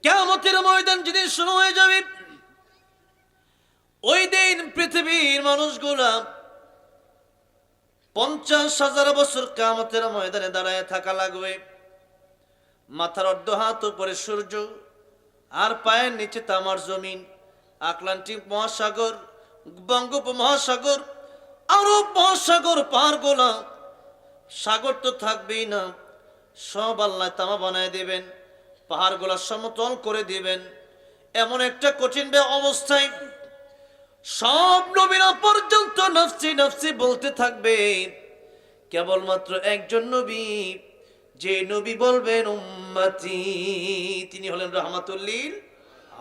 কিয়ামতের ময়দান যেদিন শুরু হয়ে যাবে, ওই দিন পৃথিবীর মানুষগুলা 50,000 বছর কিয়ামতের ময়দানে দাঁড়ায় থাকা লাগবে। মাথার অর্ধ হাত উপরে সূর্য, আর পায়ের নিচে তামার জমিন, আটলান্টিক মহাসাগর, বঙ্গোপমহাসাগর, আরব মহাসাগর পার গোলা, সাগর তো থাকবেই না, সব আল্লাহ তামা বানায় দিবেন, পাহাড়গুলা সমতল করে দিবেন। এমন একটা কঠিন অবস্থায় সব নবীরা পর্যন্ত নফসি নফসি বলতে থাকবে। কেবলমাত্র একজন নবী, যে নবী বলবেন উম্মতি, তিনি হলেন রাহমাতুল লিল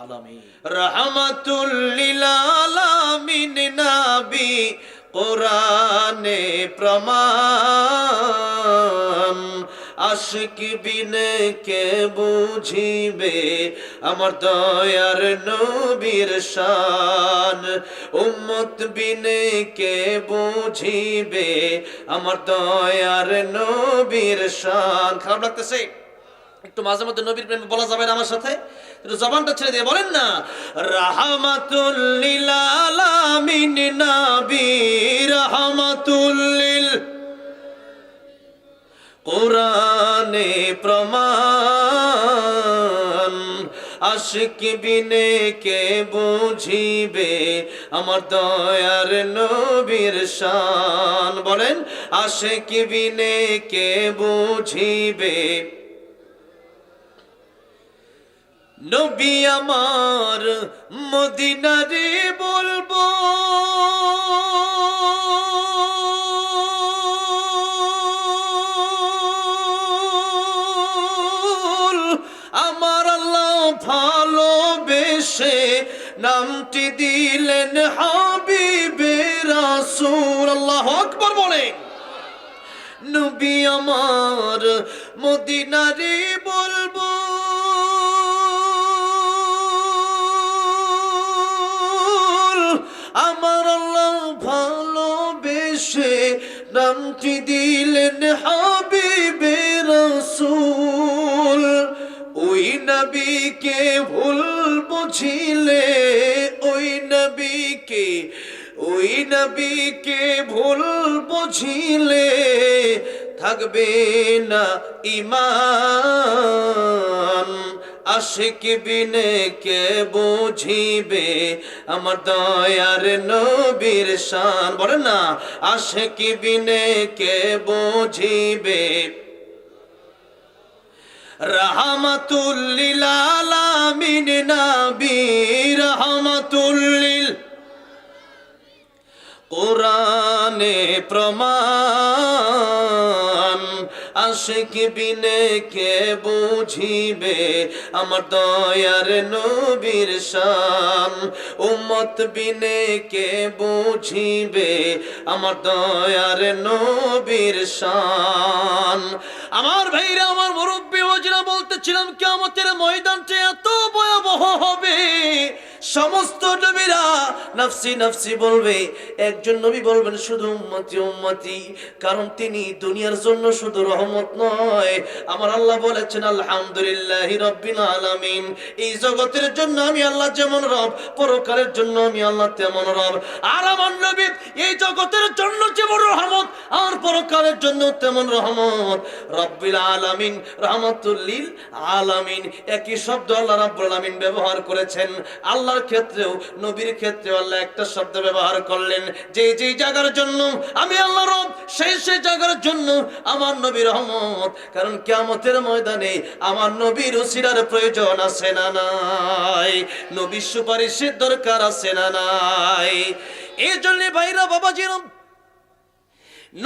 আলামিন। রাহমাতুল লিল আলামিন নবী কোরআনে প্রমাণ, আশিক বিনে কে বুঝিবে আমার দয়ার নবীর শান, উম্মত বিনে কে বুঝিবে আমার দয়ার নবীর শান। খারাপ লাগতেছে? একটু মাঝে মধ্যে নবীর প্রেমে বলা যাবে না আমার সাথে? একটু জবানটা ছেড়ে দিয়ে বলেন না, রাহমাতুল লিল আলামিন নবী, রাহমাতুল লিল কোরআনে প্রমাণ, আশিক বিনে কে বুঝিবে আমার দয়ার নবীর শান। বলেন, আশিক বিনে কে বুঝিবে নবী আমার মদিনারে বলবো, আমার আল্লাহ ভালোবেসে নামটি দিলেন হাবিবে রাসূল। আল্লাহু আকবার বলেন। নবী আমার মদিনারে বলবো, আমার আল্লাহ ভালোবেসে নামটি দিলেন হাবিবে রাসূল। ওই নবীকে ভুল বুঝিলে, ওই নবীকে ভুল বুঝিলে থাকবে না ঈমান, আশিক বিনে কে বুঝিবে আমার দয়ার নবীর শান। বলেন না, আশিক বিনে কে বুঝিবে রাহমাতুল লিল আলামিন নবী, রাহমাতুল লিল কোরআনে প্রমাণ, আশিক বিনে কে বুঝিবে আমার দয়ার নবীর শান, উম্মত বিনে কে বুঝিবে আমার দয়ার নবীর শান। আমার ভাইরা, আমার মুরব্বী ওয়াজিরা বলতেছিলাম, কিয়ামতের ময়দানটা এত ভয়াবহ হবে, সমস্ত নবীরা নফসি নফসি বলবে, একজন নবী বলবেন শুধু উম্মতি উম্মতি, কারণ তিনি দুনিয়ার জন্য শুধু রহমত নয়। আমার আল্লাহ বলেছেন আলহামদুলিল্লাহি রাব্বিল আলামিন, এই জগতের জন্য আমি আল্লাহ যেমন রব, পরকালের জন্য আমি আল্লাহ তেমন রব। আর আমার নবী এই জগতের জন্য যেমন রহমত, আর পরকালের জন্য তেমন রহমত। রাব্বিল আলামিন, রাহমাতুল লিল আলামিন, একই শব্দ আল্লাহ রাব্বুল আলামিন ব্যবহার করেছেন। আল্লাহর ক্ষেত্রেও নবীর ক্ষেত্রেও আল্লাহ একটা শব্দ ব্যবহার করলেন, যে যেই জায়গার জন্য আমি আল্লাহ রব, সেই সেই জায়গার জন্য আমার নবী রহমত। কারণ কিয়ামতের ময়দানে আমার নবীর উসিলার প্রয়োজন আছে না নাই? নবীর সুপারিশের দরকার আছে না নাই? এই জন্য ভাইরা বাবাজিরা,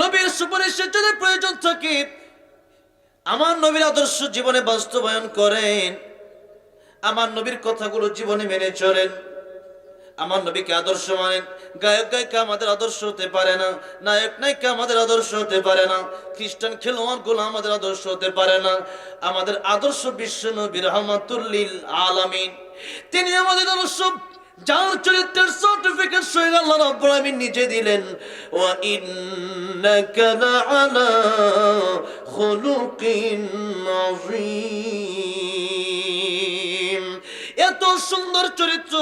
নবীর সুপারিশের জন্য প্রয়োজন থাকে। আমার নবীর আদর্শ জীবনে বাস্তবায়ন করেন, আমার নবীর কথাগুলো জীবনে মেনে চলেন, আমার নবীকে আদর্শ মানেন। গায়ক গায়িকা আমাদের আদর্শ হতে পারে না, নায়ক নায়িকা আমাদের আদর্শ হতে পারে না, খ্রিস্টান খেলোয়াড়গুলো আমাদের আদর্শ হতে পারে না। আমাদের আদর্শ বিশ্ব নবী রাহমাতুল লিল আলামিন, তিনি আমাদের আদর্শ, যার চরিত্রের সার্টিফিকেট স্বয়ং আল্লাহ রাব্বুল আলামিন নিজে দিলেন। ওয়া ইন্নাকা লাআলা খুলুকিন আযীম। এত সুন্দর চরিত্র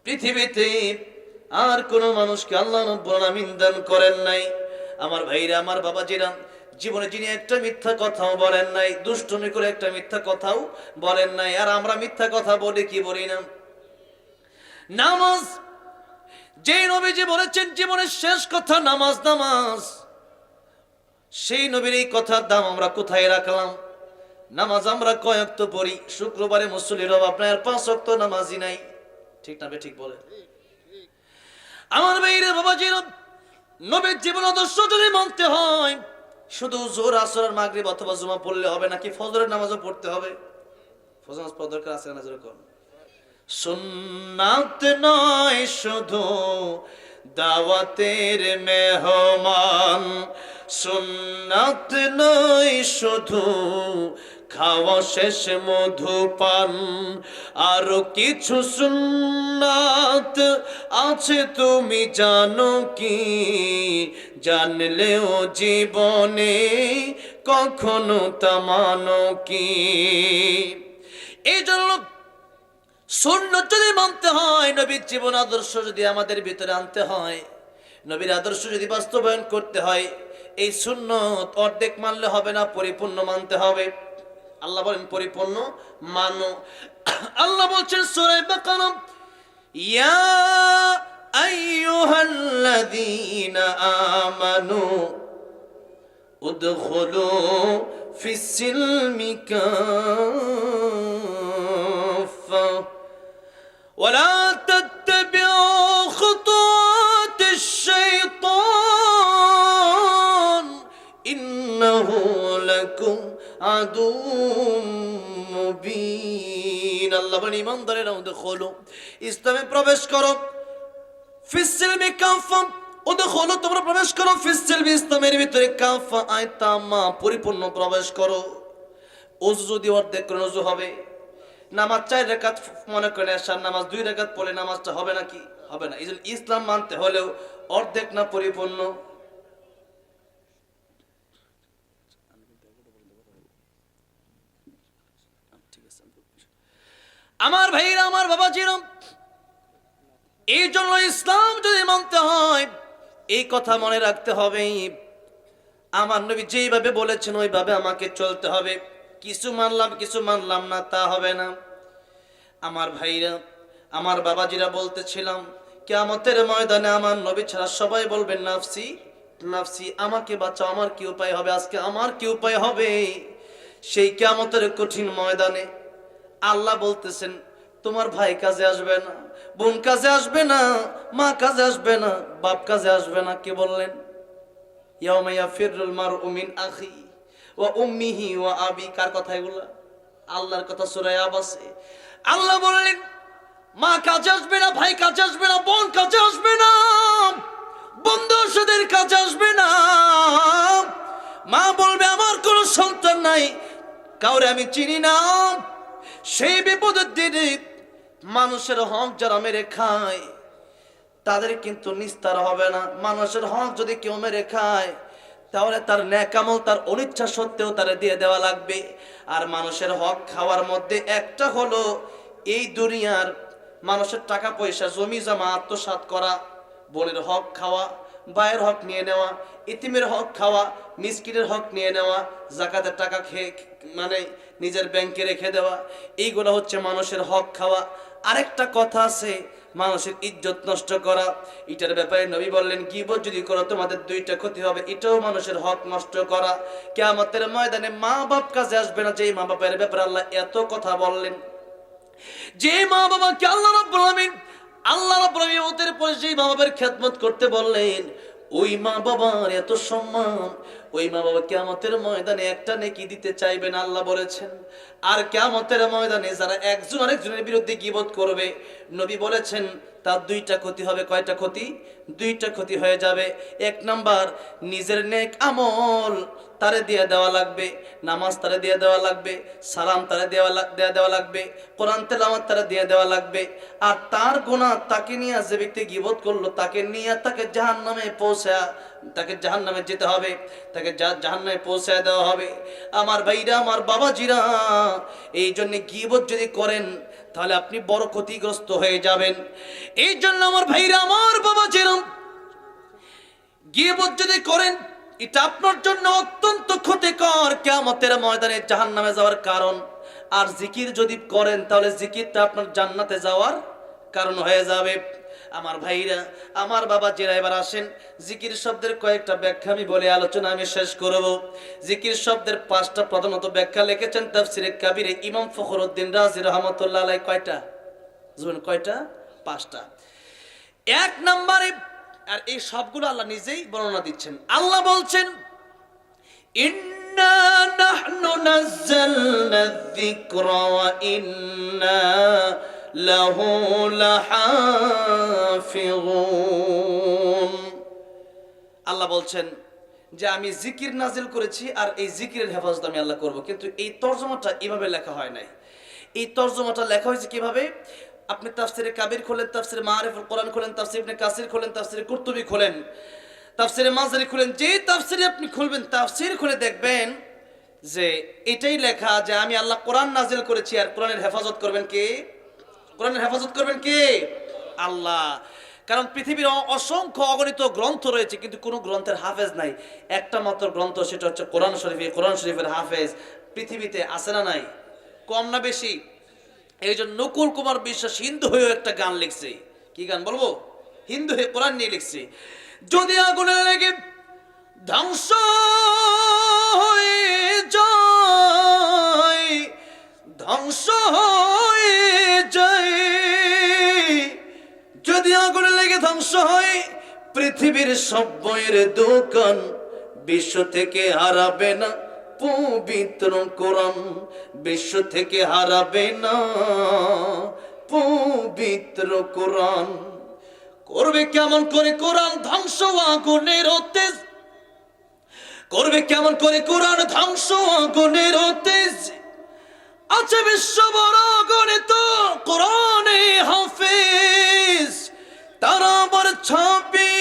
পৃথিবীতে আর কোন মানুষকে আল্লাহ রাব্বুল আলামিন দান করেন নাই। আমার ভাইরা, আমার বাবাজিরা, জীবনে যিনি একটা মিথ্যা কথাও বলেন নাই, দুষ্টুমি করে একটা মিথ্যা কথাও বলেন নাই। আর আমরা মিথ্যা কথা বলি কি বলি না? নামাজ, যে নবীজি বলেছেন জীবনের শেষ কথা নামাজ নামাজ, সেই নবীর এই কথার দাম আমরা কোথায় রাখলাম? নামাজ আমরা কয় ওয়াক্ত পড়ি? শুক্রবারে মুসল্লির অভাব নাই, আর 5 ওয়াক্ত নামাজই নাই। ঠিক না? ঠিক বলে আমার ভাইরা, বাবাজিরা, নবীর জীবন আদর্শ যদি মানতে হয়, শুধু জোহর, আসর আর মাগরিব অথবা জুমা পড়লে হবে নাকি ফজরের নামাজও পড়তে হবে? ফজর নামাজ পড়ার দরকার আছে না? যেরকম সুন্নাত নয় শুধু দাওয়াতের মেহমান, সুন্নাত নয় শুধু খাওয়া শেষ মধুপান, আরো কিছু সুন্নাত আছে তুমি জানো কি? জানলেও জীবনে কখনো তা মানো কি? এই জন্য সুন্নাত যদি মানতে হয়, নবীর জীবন আদর্শ যদি আমাদের ভিতরে আনতে হয়, নবীর আদর্শ যদি বাস্তবায়ন করতে হয়, এই সুন্নাত অর্ধেক মানলে হবে না, পরিপূর্ণ মানতে হবে। আল্লাহ বলেন পরিপূর্ণ মানো। আল্লাহ বলছেন সূরা বাকারা, ইয়া আইয়ুহাল্লাযীনা আমানু উদখুলু ফিস সিলমি কাফা ওয়ালা তাত্তাবিউ খুতুওয়াতিশ শাইতান ইন্নাহু লাকুম আদুউম মুবিন। আল্লাহ বলেন ঈমানদারেরা উদখুলু, ইসলামে প্রবেশ করো, ফিস সিলমি কাফা, উদখুলু তোমরা প্রবেশ করো, ফিস সিলমি ইসলামের ভিতরে, কাফা আয়তামা পরিপূর্ণ প্রবেশ করো। ওযু যদি অর্ধেক করে ওযু হবে? নামাজ 4 রাকাত মনে করেন এশার নামাজ 2 রাকাত পড়লে নামাজটা হবে নাকি? হবে না। এইজন্য ইসলাম মানতে হলেও অর্ধেক না পরিপূর্ণ? আমার ভাইরা, আমার বাবাজিরা, এই জন্য ইসলাম যদি মানতে হয় এই কথা মনে রাখতে হবে, আমার নবী যেইভাবে বলেছেন ওইভাবে আমাকে চলতে হবে। কিছু মানলাম কিছু মানলাম না তা হবে না। আমার ভাইরা, আমার বাবাজিরা, বলতেছিলাম কিয়ামতের ময়দানে আমার নবী ছাড়া সবাই বলবেন নাফসি নাফসি, আমাকে বাঁচাও, আমার কি উপায় হবে? আজকে আমার কি উপায় হবে? সেই কিয়ামতের কঠিন ময়দানে আল্লাহ বলতেছেন তোমার ভাই কাজে আসবে না, বোন কাজে আসবে না, মা কাজে আসবে না, বাপ কাজে আসবে না। কে বললেন? ইয়াউমা ইয়াফিরুল মারউ মিন আখি ওয়া উম্মিহি ওয়া আবি। কার কথা এগুলা? আল্লাহর কথা। সূরা আবাসে আল্লাহ বললেন মা কাজে আসবে না, ভাই কাজে আসবে না, বোন কাজে আসবে না, বন্ধুদের কাজে আসবে না। মা বলবে আমার কোনো সন্তান নাই, কাউরে আমি চিনি না। সেই বিপদের দিনে মানুষের হক যারা মেরে খায় তাদের কিন্তু নিস্তার হবে না। মানুষের হক যদি কেউ মেরে খায় তাহলে তার নেক আমল তার অনিচ্ছা সত্ত্বেও তারে দিয়ে দেওয়া লাগবে। আর মানুষের হক খাওয়ার মধ্যে একটা হলো এই দুনিয়ার মানুষের টাকা পয়সা জমি জমা আত্মসাৎ করা, বোনের হক খাওয়া, ভাইয়ের হক নিয়ে নেওয়া, ইতিমের হক খাওয়া, মিসকিনের হক নিয়ে নেওয়া, যাকাতের টাকা খেয়ে মানে নিজের ব্যাংকে রেখে দেওয়া, এইগুলো হচ্ছে মানুষের হক খাওয়া। আরেকটা কথা আছে মানুষের ইজ্জত নষ্ট করা। এটার ব্যাপারে নবী বললেন গীবত যদি করো তোমাদের 2টা ক্ষতি হবে, এটাও মানুষের হক নষ্ট করা। কিয়ামতের ময়দানে মা বাপ কাজে আসবে না, যেই মা বাপের ব্যাপারে আল্লাহ এত কথা বললেন। যে মা বাবাকে আল্লাহ রাব্বুল আলামিন ওদের পরে যেই মা বাবার খেদমত করতে বললেন, ওই মা বাবার এত সম্মান, ওই মা বাবা কিয়ামতের ময়দানে একটা নেকি দিতে চাইবেন আল্লাহ বলেছেন। আর কিয়ামতের ময়দানে যারা একজন আরেকজনের বিরুদ্ধে গীবত করবে, নবী বলেছেন তার 2টা ক্ষতি হবে। কয়টা ক্ষতি? 2টা ক্ষতি হয়ে যাবে। 1 নাম্বার, নিজের নেক আমল তারে দিয়ে দেওয়া লাগবে, নামাজ তারে দিয়ে দেওয়া লাগবে, সালাম তারে দেওয়া লাগবে, কোরআন তেলাওয়াত তারে দিয়ে দেওয়া লাগবে। আর তার গুনাহ তাকে নিয়ে, যে ব্যক্তি গীবত করলো তাকে নিয়ে তাকে জাহান্নামে যেতে হবে। তাকে তাকে জাহান্নামে পৌঁছায় দেওয়া হবে। আমার ভাইরা, আমার বাবাজিরা, এই জন্য গীবত যদি করেন তাহলে আপনি বড় ক্ষতিগ্রস্ত হয়ে যাবেন। এই জন্য আমার ভাইরা, আমার বাবাজিরা, গীবত যদি করেন এটা আপনার জন্য অত্যন্ত ক্ষতিকর, কিয়ামতের ময়দানে জাহান্নামে যাওয়ার কারণ। আর জিকির যদি করেন তাহলে জিকিরটা আপনার জান্নাতে যাওয়ার কারণ হয়ে যাবে। আমার ভাইরা, আমার বাবাজিরা, এবার আসেন জিকির শব্দের কয়েকটা ব্যাখ্যা আমি বলে আলোচনা আমি শেষ করব। জিকির শব্দের 5টা প্রধানত ব্যাখ্যা লিখেছেন তাফসীরে কাবীরে ইমাম ফখরুদ্দিন রাজি রাহমাতুল্লাহ আলাইহি। কয়টা? বুঝবেন কয়টা? 5টা। 1 নম্বরে, আর এই সবগুলো আল্লাহ নিজেই বর্ণনা দিচ্ছেন। আল্লাহ বলছেন, ইন্না নাহনু নাযালনা যিকরা ওয়া ইন্না লাহু লাহাফিযুন। আল্লাহ বলছেন যে আমি জিকির নাজিল করেছি আর এই জিকিরের হেফাজত আমি আল্লাহ করব। কিন্তু এই তরজমাটা এভাবে লেখা হয় নাই। এই তরজমাটা লেখা হয়েছে কিভাবে? আপনি তাফসীরে কাবীর খোলেন, তাফসীরে মাআরিফুল কোরআন খোলেন, তাফসীর ইবনে কাসির খোলেন, তাফসীরে কুরতুবী খোলেন, তাফসীরে মাজারি খোলেন, যে তাফসীরে আপনি খুলবেন, তাফসীর খুলে দেখবেন যে এটাই লেখা যে আমি আল্লাহ কোরআন নাজিল করেছি আর কোরআনের হেফাজত করবেন কে? কোরআনের হেফাজত করবেন কে? আল্লাহ। কারণ পৃথিবীর অসংখ্য অগণিত গ্রন্থ রয়েছে কিন্তু কোনো গ্রন্থের হাফেজ নাই। একটা মাত্র গ্রন্থ, সেটা হচ্ছে কোরআন শরীফ। এই কোরআন শরীফের হাফেজ পৃথিবীতে আছে না নাই? কম না বেশি? এই জন্য নকুল কুমার বিশ্বাস হিন্দু হয়েও একটা গান লিখছে। কি গান বলবো? হিন্দু হয়ে কোরআন নিয়ে লিখছে, যদি আগুনে লেগে ধ্বংস হয়ে যায়, ধ্বংস হয়ে যায়, যদি আগুনে লেগে ধ্বংস হয় পৃথিবীর সব বইয়ের দোকান, বিশ্ব থেকে হারাবে না পবিত্র কোরআন, বিশ্ব থেকে হারাবে না পবিত্র কোরআন। করবে কেমন করে কোরআন ধ্বংস আগুনের তেজ, করবে কেমন করে কোরআন ধ্বংস আগুনের তেজ, আছে বিশ্ব বড় গণিত কোরআনে হাফেজ, তারা আবার ছাপে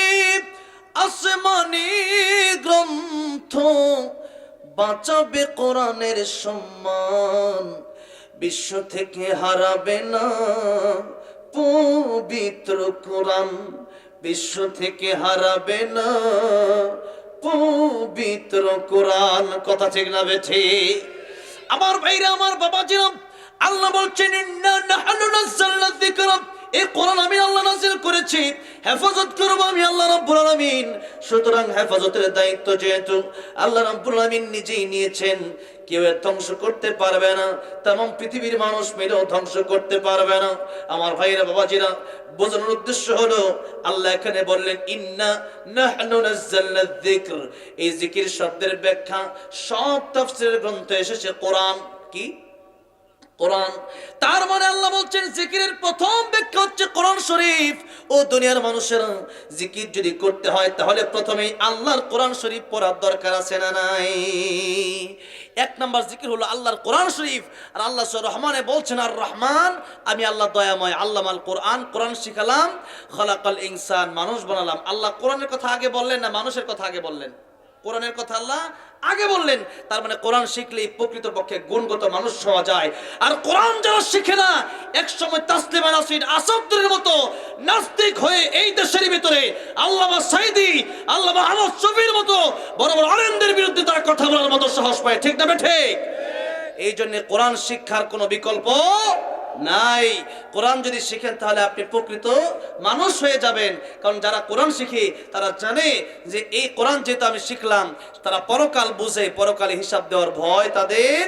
আসমানি গ্রন্থ, বাঁচাবে কোরআনের সম্মান, বিশ্ব থেকে হারাবে না পবিত্র কোরআন, বিশ্ব থেকে হারাবে না পবিত্র কোরআন। কথা ঠিক না বেঠে? আমার ভাইরা, আমার বাবাজিরা, আল্লাহ বলছেন ইন্না নাহনু নাযালনা যিকরা, এই কোরআন আমি আল্লাহ নাযিল করেছি, হেফাজত করব আমি আল্লাহ রাব্বুল আলামিন। সুতরাং হেফাজতের দায়িত্ব যেহেতু আল্লাহ রাব্বুল আলামিন নিজেই নিয়েছেন, কেউ এর ধ্বংস করতে পারবে না, तमाम পৃথিবীর মানুষ মিলেও ধ্বংস করতে পারবে না। আমার ভাইরা, বাবাজিরা, বোঝানোর উদ্দেশ্য হলো আল্লাহ এখানে বললেন ইন্না নাহনু নাযালনা যিকর। এই জিকির শব্দের ব্যাখ্যা সব তাফসীরের গ্রন্থে এসেছে কোরআন। কি? কোরআন। তার মানে আল্লাহ বলছেন জিকিরের প্রথম ব্যাখ্যা হচ্ছে কোরআন শরীফ। ও দুনিয়ার মানুষেরা, জিকির যদি করতে হয় তাহলে প্রথমেই আল্লাহর কোরআন শরীফ পড়ার দরকার আছে না নাই? 1 নাম্বার জিকির হলো আল্লাহর কোরআন শরীফ। আর আল্লাহ রহমানে বলছেন আর রহমান, আমি আল্লাহ দয়াময়, আল্লামাল কোরআন, কোরআন শিখালাম, খলাকাল ইনসান, মানুষ বানালাম। আল্লাহ কোরআনের কথা আগে বললেন না মানুষের কথা আগে বললেন? কোরআনের কথা আল্লাহ আগে বললেন। তার মানে কোরআন শিখলেই প্রকৃতপক্ষে গুণগত মানুষ হওয়া যায়। আর কোরআন যারা শিখে না, একসময় তাসলিমা নাসরিন আসাদুরের মতো নাস্তিক হয়ে এই দেশের ভিতরে আল্লামা সাইদি, আল্লামা আহমদ শফির মতো বড় বড় আলেমদের বিরুদ্ধে তারা কথা বলার মতো সাহস পায়। ঠিক না ঠিক? এই জন্য কোরআন শিক্ষার কোনো বিকল্প নাই। কোরআন যদি শিখেন তাহলে আপনি প্রকৃত মানুষ হয়ে যাবেন। কারণ যারা কোরআন শিখে তারা জানে যে এই কোরআন যেহেতু আমি শিখলাম, তারা পরকাল বুঝে, পরকালে হিসাব দেওয়ার ভয় তাদের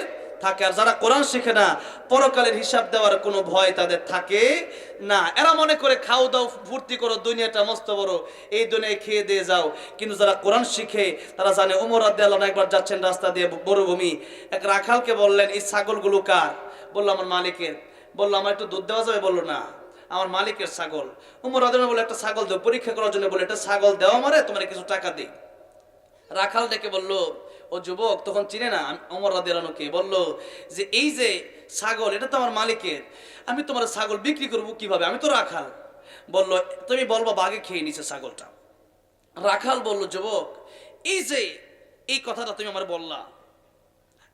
থাকে। আর যারা কোরআন শিখে না, পরকালের হিসাব দেওয়ার কোনো ভয় তাদের থাকে না। এরা মনে করে খাও দাও ফুর্তি করো, দুনিয়াটা মস্ত বড়, এই দুনিয়ায় খেয়ে দিয়ে যাও। কিন্তু যারা কোরআন শিখে তারা জানে। ওমর রাদিয়াল্লাহু আনহু একবার যাচ্ছেন রাস্তা দিয়ে মরুভূমি, এক রাখালকে বললেন এই ছাগলগুলো কার? বলল আমার মালিকের। বললো আমার একটু দুধ দেওয়া যাবে? বললো না, আমার মালিকের ছাগল। ওমর রাদিয়াল্লাহু আনহু বলে একটা ছাগল দেও, পরীক্ষা করার জন্য বলে একটা ছাগল দেওয়া আমারে, তোমার কিছু টাকা দিই। রাখাল ডেকে বলল, ও যুবক, তখন চিনে না ওমর রাদিয়াল্লাহু আনহুকে, বলল যে এই যে ছাগল, এটা তো আমার মালিকের, আমি তোমার ছাগল বিক্রি করবো কিভাবে? আমি তো রাখাল। বলল তুমি বলবো বাঘে খেয়ে নিছে ছাগলটা। রাখাল বলল, যুবক, এই যে এই কথাটা তুমি আমার বললা,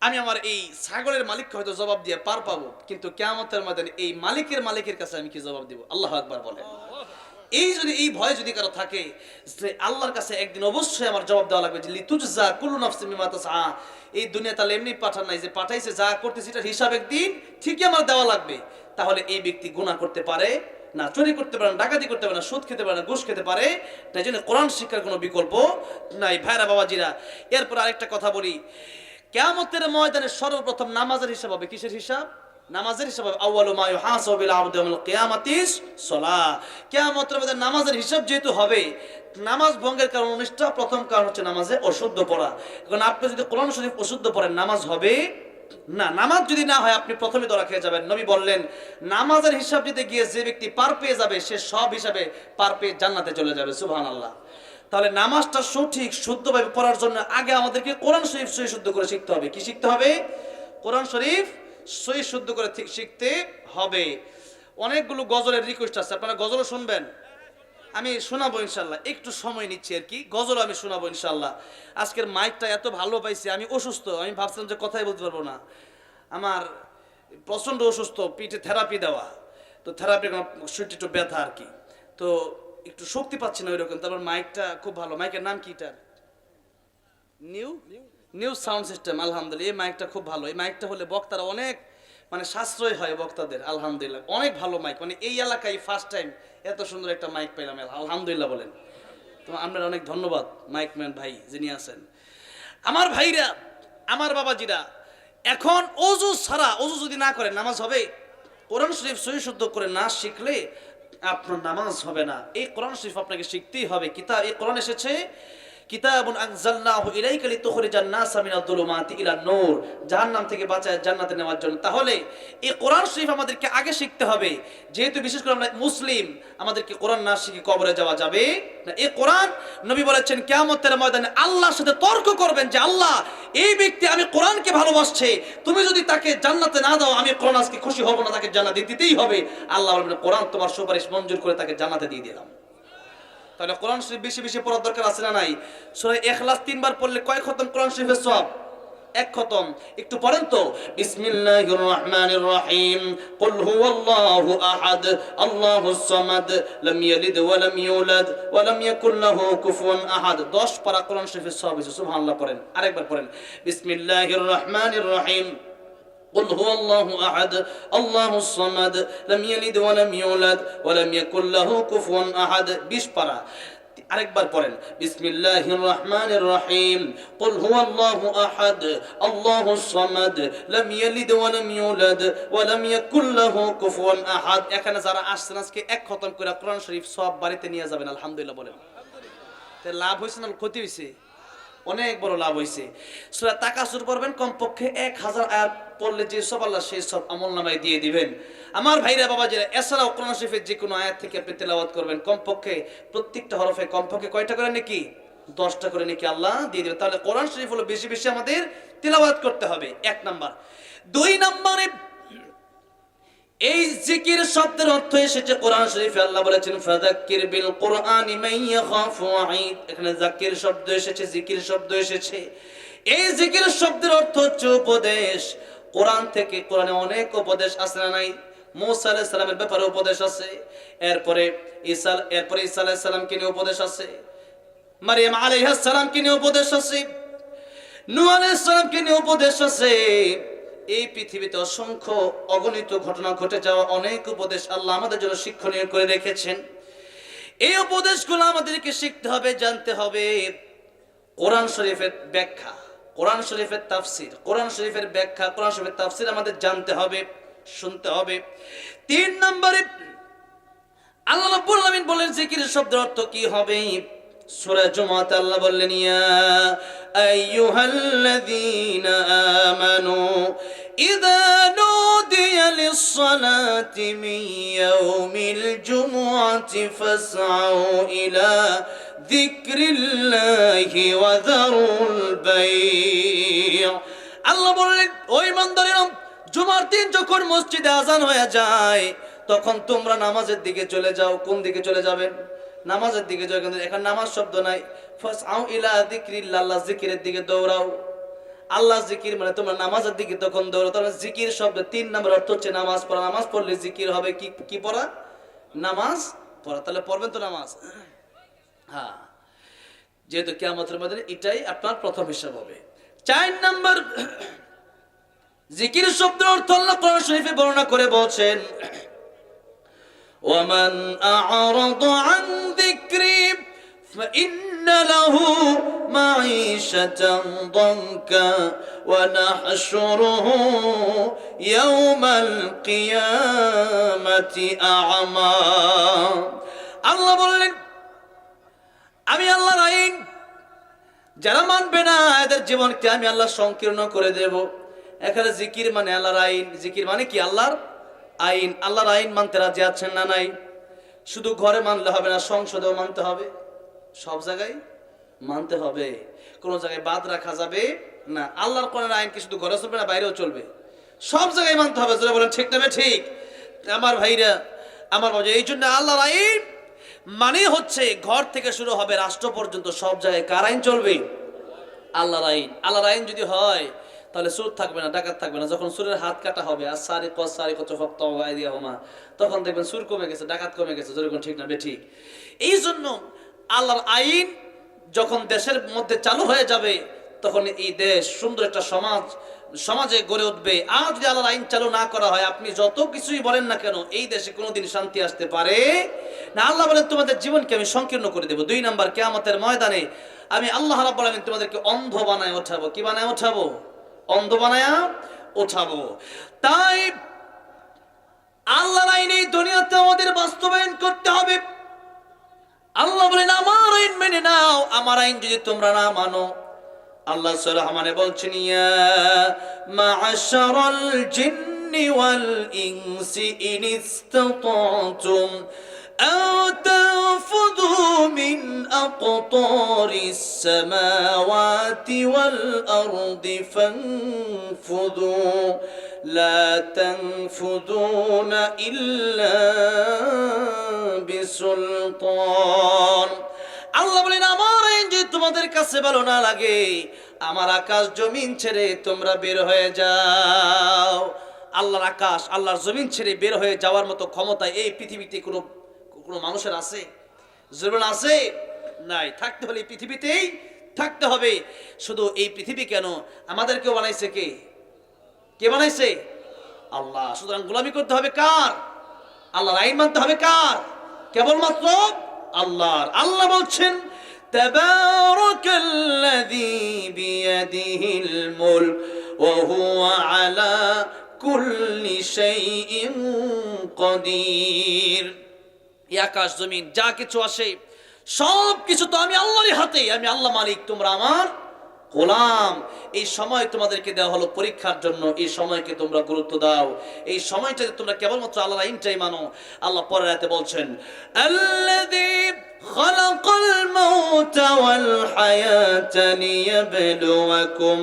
আমি আমার এই ছাগলের মালিককে হয়তো জবাব দিয়ে পার পাবো, কিন্তু কিয়ামতের ময়দানে এই মালিকের কাছে আমি কি জবাব দিব? আল্লাহু আকবার বলেন। এই যদি এই ভয় যদি কারো থাকে যে আল্লাহর কাছে একদিন অবশ্যই আমার জবাব দেওয়া লাগবে, যে লিতুজজা কুল্লু নাফসিন বিমা তাসআ, এই দুনিয়া তাহলে এমনি পাঠান নাই, যে পাঠাইছে যা করতেছে এটার হিসাব একদিন ঠিকই আমার দেওয়া লাগবে। তাহলে এই ব্যক্তি গুনাহ করতে পারে না, চুরি করতে পারে না, ডাকাতি করতে পারে না, সুদ খেতে পারে না, ঘুষ খেতে পারে, তাই জন্য কোরআন শিক্ষার কোনো বিকল্প নাই। ভাইরা বাবাজিরা, এরপর আরেকটা কথা বলি, কিয়ামতের ময়দানে সর্বপ্রথম নামাজের হিসাব হবে। কিসের হিসাব? নামাজের হিসাব হবে। আউয়ালু মা ইউহাসাবু বিল আবদি ইয়াউমাল কিয়ামাতিস সালাহ। কিয়ামতের ময়দানে নামাজের হিসাব যেহেতু হবে, নামাজ ভঙ্গের কারণ উনিশটা, প্রথম কারণ হচ্ছে নামাজে অশুদ্ধ পড়া। এখন আপনি যদি কোরআন শরীফ অশুদ্ধ পড়েন, নামাজ হবে না। নামাজ যদি না হয় আপনি প্রথমে ধরা খেয়ে যাবেন। নবী বললেন, নামাজের হিসাব দিতে গিয়ে যে ব্যক্তি পার পেয়ে যাবে, সে সব হিসাবে পার পেয়ে জান্নাতে চলে যাবে। সুবহানাল্লাহ। তাহলে নামাজটা সঠিক শুদ্ধভাবে পড়ার জন্য আগে আমাদেরকে কোরআন শরীফ সহি শুদ্ধ করে শিখতে হবে। কি শিখতে হবে? কোরআন শরীফ সহি শুদ্ধ করে শিখতে হবে। অনেকগুলো গজলের রিকোয়েস্ট আছে, আপনারা গজলও শুনবেন, আমি শোনাবো ইনশাল্লাহ। একটু সময় নিচ্ছি আর কি, গজল আমি শোনাবো ইনশাল্লাহ। আজকের মাইকটা এত ভালো পাইছি, আমি অসুস্থ, আমি ভাবছিলাম যে কথাই বলতে পারবো না। আমার প্রচণ্ড অসুস্থ, পিঠে থেরাপি দেওয়া, তো থেরাপির শরীরটা একটু ব্যথা আর কি, তো একটু শক্তি পাচ্ছি না ওইরকম। তারপর মাইকটা খুব ভালো। মাইকের নাম কি? এটার নিউ নিউ সাউন্ড সিস্টেম, আলহামদুলিল্লাহ। এই মাইকটা খুব ভালো। এই মাইকটা হলে বক্তারা অনেক মানে সাশ্রয় হয় বক্তাদের, আলহামদুলিল্লাহ। অনেক ভালো মাইক, মানে এই এলাকায় ফার্স্ট টাইম এত সুন্দর একটা মাইক পেলাম, আলহামদুলিল্লাহ বলেন। তো আপনার অনেক ধন্যবাদ মাইকম্যান ভাই যিনি আছেন। আমার ভাইরা, আমার বাবাজিরা, এখন অজু ছাড়া, অজু যদি না করেন নামাজ হবে? কোরআন শরীফ সহি শুদ্ধ করে না শিখলে আপনার নামাজ হবে না। এই কোরআন শরীফ আপনাকে শিখতেই হবে। কিতাব, এই কোরআন এসেছে কিতাবুন আনজালনাহু ইলাইকা লিতুখরিজান নাসা মিনাদ যুলুমাতি ইলান নূর, জাহান্নাম থেকে বাঁচায় জান্নাতে নেওয়ার জন্য। তাহলে এই কোরআন শরীফ আমাদেরকে আগে শিখতে হবে, যেহেতু বিশেষ করে আমরা মুসলিম, আমাদেরকে কোরআন না শিখে কবরে যাওয়া যাবে না। এই কোরআন, নবী বলেছেন, কিয়ামতের ময়দানে আল্লাহর সাথে তর্ক করবেন যে আল্লাহ, এই ব্যক্তি আমি কোরআনকে ভালোবাসছে, তুমি যদি তাকে জান্নাতে না দাও, আমি কোরআন আজকে খুশি হব না, তাকে জান্নাত দিতেই হবে। আল্লাহ বলবেন, কোরআন তোমার সুপারিশ মঞ্জুর করে তাকে জান্নাতে দিয়ে দিলাম। তাহলে কোরআন শরীফ বেশি বেশি পড়ার দরকার আছে না নাই? সূরা ইখলাস 3 বার পড়লে কয় খতম কোরআন শরীফের সওয়াব? 1 খতম। একটু পড়েন তো, বিসমিল্লাহির রহমানির রহিম, কুল হুয়াল্লাহু আহাদ, আল্লাহুস সামাদ, লাম ইয়ালিদ ওয়া লাম ইউলাদ ওয়া লাম ইয়াকুল লাহু কুফুয়ান আহাদ। 10 পারা কোরআন শরীফের সওয়াব হইছে। সুবহানাল্লাহ পড়েন, আরেকবার পড়েন, বিসমিল্লাহির রহমানির রহিম, قل هو الله أحد الله الصمد لم يلد ولم يولد ولم يكن له كفوا أحد। 20 পারা। আরেকবার পড়েন, বিসমিল্লাহির রহমানির রহিম, কুল হুয়াল্লাহু আহাদ আল্লাহুস সামাদ লাম ইয়ালিদ ওয়া লাম ইউলাদ ওয়া লাম ইয়াকুল লাহু কুফুয়ান আহাদ। এখানে যারা আসছেন আজকে 1 খতম করে কোরআন শরীফ সওয়াব বাড়িতে নিয়ে যাবেন, আলহামদুলিল্লাহ বলেন। তে লাভ হইছে না ক্ষতি হইছে? অনেক বড় লাভ হইছে। সূরা তাকাসুর পড়বেন, কমপক্ষে 1000 আয়াত পড়লে যে সব আল্লাহ সেই সব আমলনামায় দিয়ে দিবেন। আমার ভাইরা বাবাজিরা, এছাড়াও কোরআন শরীফের যে কোনো আয়াত থেকে আপনি তেলাওয়াত করবেন, কমপক্ষে প্রত্যেকটা হরফে কমপক্ষে কয়টা করে নাকি? 10টা করে নাকি আল্লাহ দিয়ে দিবেন। তাহলে কোরআন শরীফ হলো বেশি বেশি আমাদের তেলাওয়াত করতে হবে, 1 নাম্বার। 2 নম্বরে, এই জিকির শব্দের অর্থ এসেছে কোরআন শরীফে, আল্লাহ বলেছেন, ফাযাক্কির বিল কুরআনি মান ইয়াখাফু ওয়াঈদ। এখানে যাকির শব্দ এসেছে, জিকির শব্দ এসেছে। এই জিকির শব্দের অর্থ হচ্ছে উপদেশ। কোরআন থেকে, কোরআনে অনেক উপদেশ আছে না নাই? মুসা আলাইহিস সালামের ব্যাপারে উপদেশ আছে, এরপরে ঈসা আলাইহিস সালামকে নিয়ে উপদেশ আছে, মারইয়াম আলাইহিস সালামকে নিয়ে উপদেশ আছে, নূহ আলাইহিস সালামকে নিয়ে উপদেশ আছে। এই পৃথিবীতে অসংখ্য অগণিত ঘটনা ঘটে যাওয়া অনেক উপদেশ আল্লাহ আমাদের জন্য শিক্ষণীয় করে রেখেছেন। এই উপদেশগুলো আমাদেরকে শিখতে হবে, জানতে হবে। কোরআন শরীফের ব্যাখ্যা, কোরআন শরীফের তাফসীর, কোরআন শরীফের ব্যাখ্যা, কোরআন শরীফের তাফসীর আমাদের জানতে হবে, শুনতে হবে। 3 নম্বরে, আল্লাহ রাব্বুল আলামিন বলেন জিকিরের শব্দের অর্থ কি হবে। সূরা জুমআতে আল্লাহ বললেন, ইয়া আইয়ুহাল্লাযীনা আমানু ইযা নুদিয়া লিস-সালাতি মিন ইয়াউমিল জুমআতি ফাসআউ ইলা যিকরিল্লাহি ওয়া যারুল বাই'। আল্লাহ বললেন, ও ঈমানদারেরা, জুমার দিন যখন মসজিদে আযান হয়ে যায়, তখন তোমরা নামাজের দিকে চলে যাও। কোন দিকে চলে যাবেন? নামাজের দিকে যখন এখন নামাজ শব্দ নাই, ফাসআউ ইলা যিকরিল্লাহ, আল্লাহ জিকিরের দিকে দৌড়াও। আল্লাহ জিকির মানে তোমরা নামাজের দিকে তখন দৌড়াও। তাহলে জিকির শব্দ 3 নম্বর অর্থ হচ্ছে নামাজ পড়া। নামাজ পড়লে জিকির হবে, কি কি পড়া? নামাজ পড়া। তাহলে পড়বেন তো নামাজ। হ্যাঁ, যেহেতু কিয়ামতের মধ্যে এটাই আপনার প্রথম হিসাব হবে। 4 নম্বর জিকির শব্দের অর্থ আল্লাহ কোরআন শরীফে বর্ণনা করে বলছেন, ওয়ামান আ'রাদা আন যিকরি ফাইন্না লাহু মাঈশাতান দানকা ওয়া নাহশুরুহু ইয়াওমাল কিয়ামাতি আ'মা। আল্লাহ বললেন, আমি আল্লাহর আইন যারা মানবে না এদের জীবনকে আমি আল্লাহ সংকীর্ণ করে দেব। এখানে জিকির মানে আল্লাহর আইন। জিকির মানে কি? আল্লাহর আইন। আল্লাহর আইন মানতে রাজি আছেন না নাই? শুধু ঘরে মানলে হবে না, সংসদেও মানতে হবে, সব জায়গায় মানতে হবে, কোন জায়গায় বাদ রাখা যাবে না। আল্লাহর কোরআনের আইন কি শুধু ঘরে চলবে না, বাইরেও চলবে? সব জায়গায় মানতে হবে। যারা বলেন ঠিক না ঠিক? আমার ভাইরা, আমার বাবা, এই জন্য আল্লাহর আইন মানে হচ্ছে ঘর থেকে শুরু হবে রাষ্ট্র পর্যন্ত সব জায়গায় কার আইন চলবে? আল্লাহর আইন। আল্লাহর আইন যদি হয় তাহলে সুর থাকবে না, ডাকাত থাকবে না। যখন সুরের হাত কাটা হবে, আর তখন দেখবেন সুর কমে গেছে, ডাকাত কমে গেছে। যেরকম ঠিক না ঠিক? এই জন্য আল্লাহর আইন যখন দেশের মধ্যে চালু হয়ে যাবে তখন এই দেশ সুন্দর একটা সমাজে গড়ে উঠবে। আর যদি আল্লাহর আইন চালু না করা হয়, আপনি যত কিছুই বলেন না কেন, এই দেশে কোনোদিন শান্তি আসতে পারে না। আল্লাহ বলেন, তোমাদের জীবনকে আমি সংকীর্ণ করে দেব। 2 নাম্বার, কিয়ামতের ময়দানে আমি আল্লাহ রাব্বুল আলামিন তোমাদেরকে অন্ধ বানায় ওঠাবো। কি বানায় ওঠাবো? অন্ধ বানায়া ওঠাবো। তাই আল্লাহর আইন এই দুনিয়াতে আমাদের বাস্তবায়ন করতে হবে। আল্লাহ বলেন, আমার আইন মেনে নাও। আমার আইন যদি তোমরা না মানো, আল্লাহ সূরা রহমানে বলছেন, ইয়া মা'আশারাল জিন্নি ওয়াল ইনসি ইন ইসতাতাতুম আও তানফুযু মিন আকতারিস সামাওয়াতি ওয়াল আরদি ফানফুযু লা তানফুযুনা ইল্লা বিসুলতান। আল্লাহ বলেন, আমার আইন যদি তোমাদের কাছে ভালো না লাগে, আমার আকাশ জমিন ছেড়ে তোমরা বের হয়ে যাও। আল্লাহর আকাশ, আল্লাহর জমিন ছেড়ে বের হয়ে যাওয়ার মতো ক্ষমতা এই পৃথিবীতে কোনো মানুষের আছে? জীবন আছে? নাই। থাকতে হলে এই পৃথিবীতেই থাকতে হবে। শুধু এই পৃথিবী কেন, আমাদেরকেও বানাইছে কে? কে বানাইছে? আল্লাহ। সুতরাং গোলামি করতে হবে কার? আল্লাহর আইন মানতে হবে কার? কেবলমাত্র আল্লাহর। আল্লাহ বলছেন, তাবারাকাল্লাযী বিয়াদিহিল মুলক ওয়া হুয়া আলা কুল্লি শাইইন কাদির। এই আকাশ জমিন যা কিছু আসে সব কিছু তো আমি আল্লাহরই হাতে। আমি আল্লাহ মালিক, তোমরা আমার গোলাম। এই সময় তোমাদেরকে দেওয়া হলো পরীক্ষার জন্য। এই সময়কে তোমরা গুরুত্ব দাও। এই সময়টাতে তোমরা কেবলমাত্র আল্লাহর আইনটাই মানো। আল্লাহ পরের আয়াতে বলছেন, আল্লাযী খালাকাল মাউতা ওয়াল হায়াতা লিয়াবলুয়াকুম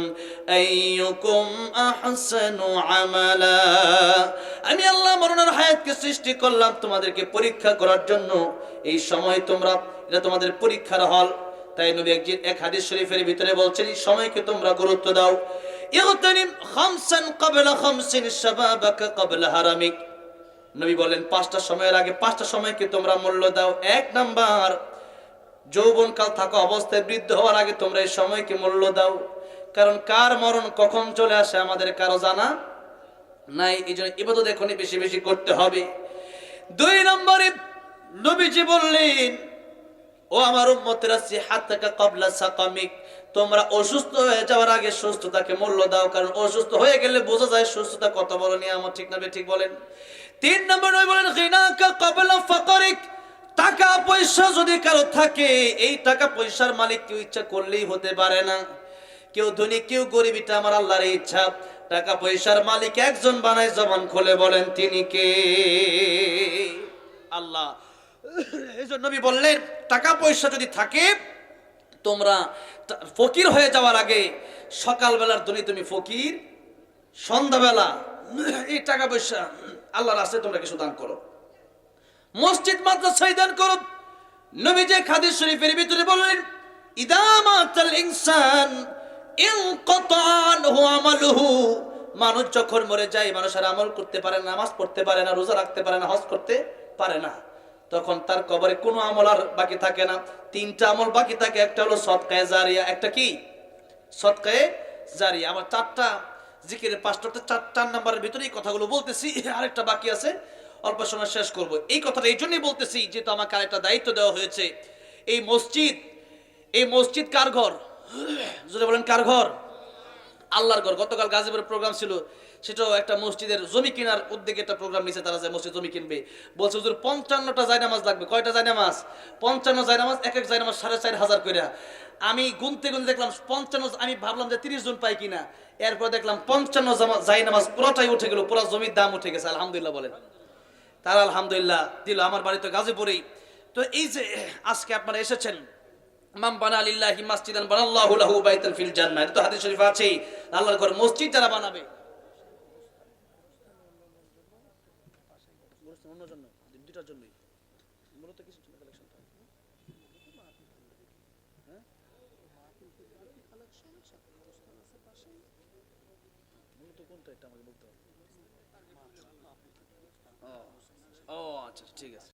আইয়ুকুম আহসানু আমালা। আমি আল্লাহ মরণ আর হায়াতকে সৃষ্টি করলাম তোমাদেরকে পরীক্ষা করার জন্য। এই সময় এটা তোমাদের পরীক্ষার হল। তাই নবী এক হাদিস শরীফের ভিতরে বলছেন, এই সময়কে তোমরা গুরুত্ব দাও। ইগতানিম খামসান ক্বাবলা খামসিন শাবাবাকা ক্বাবলা হারামিক। নবী বলেন, 5টা সময়ের আগে 5টা সময়কে তোমরা মূল্য দাও। 1 নাম্বার, যৌবনকাল থাকা অবস্থায় বৃদ্ধ হওয়ার আগে তোমরা এই সময়কে মূল্য দাও। কারণ কার মরণ কখন চলে আসে আমাদের কারো জানা নাই। এই জন্য ইবাদত এখনই বেশি বেশি করতে হবে। 2 নম্বরে নবীজি বললেন, ও আমার উম্মতেরা, সিহাতাকা ক্বাবলা সাকামিক। তোমরা অসুস্থ হয়ে যাওয়ার আগে সুস্থতাকে মূল্য দাও। কারণ অসুস্থ হয়ে গেলে বোঝা যায় সুস্থতা কত বড় নিয়ামত। ঠিক না ঠিক বলেন? 3 নম্বর নবী বলেন, গিনাকা ক্বাবলা ফাকরিক। টাকা পয়সা যদি কারো থাকে, এই টাকা পয়সার মালিক কেউ ইচ্ছা করলেই হতে পারে না। কেউ ধনী কেউ গরিব, এটা আমার আল্লাহর ইচ্ছা। টাকা পয়সার মালিক একজন বানায়। জবান খুলে বলেন, তিনি কে? আল্লাহ। এই জন্য নবী বললেন, টাকা পয়সা যদি থাকে, তোমরা ফকির হয়ে যাওয়ার আগে সকালবেলার ধনী তুমি ফকির, সন্ধ্যাবেলা এই টাকা পয়সা আল্লাহর রাস্তায় তোমরা কিছু দান করো। মসজিদ মাদ্রাসায় দান করো। নবী যে হাদিস শরীফের ভিতরে বললেন ইদা মাতাল ইনসান ইনকাতা আনহু আমালুহু, মানুষ যখন মরে যায়, মানুষ আর আমল করতে পারে না, নামাজ পড়তে পারে না, রোজা রাখতে পারে না, হজ করতে পারে না, তখন তার কবরে কোনো আমল আর বাকি থাকে না। তিনটা আমল বাকি থাকে, একটা হলো সদকায়ে জারিয়া, একটা কি সদকায়ে জারিয়া। আমার চারটা জিকিরের পাঁচটা, 4 নাম্বারের ভিতরে এই কথাগুলো বলতেছি, আরেকটা বাকি আছে, অল্প সময় শেষ করব। এই কথাটা এই জন্যই বলতেছি যেহেতু আমাকে আরেকটা দায়িত্ব দেওয়া হয়েছে। এই মসজিদ কার ঘর? যদি বলেন কার ঘর? আল্লাহর ঘর। গতকাল গাজীপুরের প্রোগ্রাম ছিল, সেটাও একটা মসজিদের জমি কেনার উদ্যোগে একটা প্রোগ্রাম নিয়েছে তারা, যে মসজিদ জমি কিনবে। বলছে হুজুর 55টা জায়নামাজ লাগবে। কয়টা জায়নামাজ? 55 জায়নামাজ, এক এক জায়নামাজ 4,500 করে। আমি গুনতে গুনতে দেখলাম 55, আমি ভাবলাম যে 30 জন পাই কিনা, এরপর দেখলাম 55 জায়নামাজ পুরোটাই উঠে গেল, পুরো জমির দাম উঠে গেছে। আলহামদুলিল্লাহ বলেন। তারা আলহামদুলিল্লাহ দিল। আমার বাড়ি তো গাজীপুরেই। তো এই যে আজকে আপনারা এসেছেন, মান বানা লিল্লাহি মাসজিদান বানাল্লাহু লাহু বাইতান ফিল জান্নাহ, এটা তো হাদিস শরীফ আছে। আল্লাহর ঘর মসজিদ যারা বানাবে, অন্যের জন্য, দুইটার জন্যই মূলত কিছু কালেকশনটা, হ্যাঁ মূলত কোনটা, এটা আমাকে বলতে হবে। ও ও আচ্ছা, ঠিক আছে।